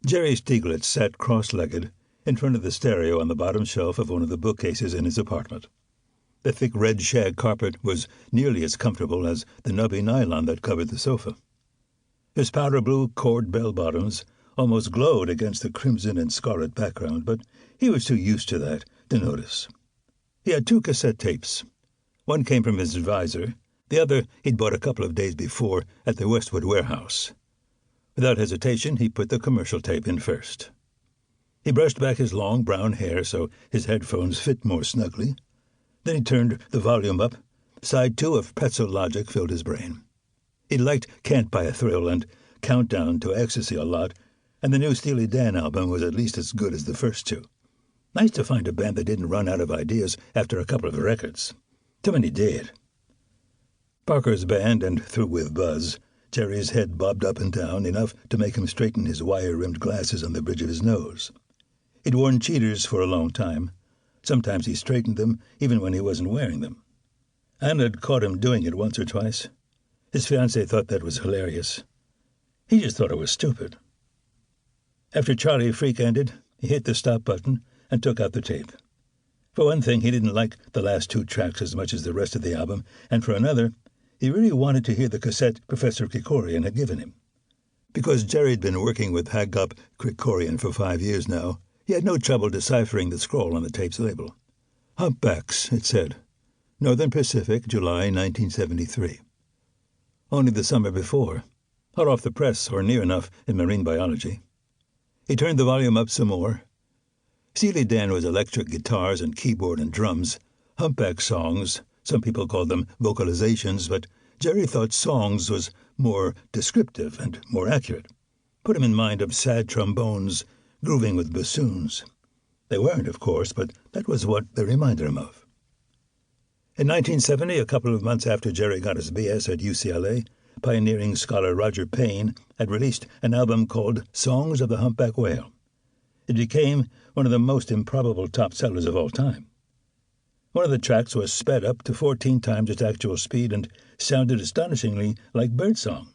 Jerry Stieglitz sat cross-legged in front of the stereo on the bottom shelf of one of the bookcases in his apartment. The thick red shag carpet was nearly as comfortable as the nubby nylon that covered the sofa. His powder blue cord bell-bottoms almost glowed against the crimson and scarlet background, but he was too used to that to notice. He had 2 cassette tapes. One came from his advisor, the other he'd bought a couple of days before at the Westwood warehouse. Without hesitation, he put the commercial tape in first. He brushed back his long brown hair so his headphones fit more snugly. Then he turned the volume up. Side 2 of Pretzel Logic filled his brain. He liked Can't Buy a Thrill and Countdown to Ecstasy a lot, and the new Steely Dan album was at least as good as the first 2. Nice to find a band that didn't run out of ideas after a couple of records. Too many did. Parker's band, and through with Buzz, Jerry's head bobbed up and down enough to make him straighten his wire-rimmed glasses on the bridge of his nose. He'd worn cheaters for a long time. Sometimes he straightened them, even when he wasn't wearing them. Anna had caught him doing it once or twice. His fiancée thought that was hilarious. He just thought it was stupid. After Charlie Freak ended, he hit the stop button and took out the tape. For one thing, he didn't like the last 2 tracks as much as the rest of the album, and for another, he really wanted to hear the cassette Professor Krikorian had given him. Because Jerry had been working with Hagup Krikorian for 5 years now, he had no trouble deciphering the scroll on the tape's label. Humpbacks, it said. Northern Pacific, July 1973. Only the summer before. Hot off the press, or near enough, in marine biology. He turned the volume up some more. Steely Dan was electric guitars and keyboard and drums. Humpback songs, some people called them vocalizations, but Jerry thought songs was more descriptive and more accurate. Put him in mind of sad trombones grooving with bassoons. They weren't, of course, but that was what they reminded him of. In 1970, a couple of months after Jerry got his B.S. at UCLA, pioneering scholar Roger Payne had released an album called Songs of the Humpback Whale. It became one of the most improbable top sellers of all time. One of the tracks was sped up to 14 times its actual speed and sounded astonishingly like birdsong.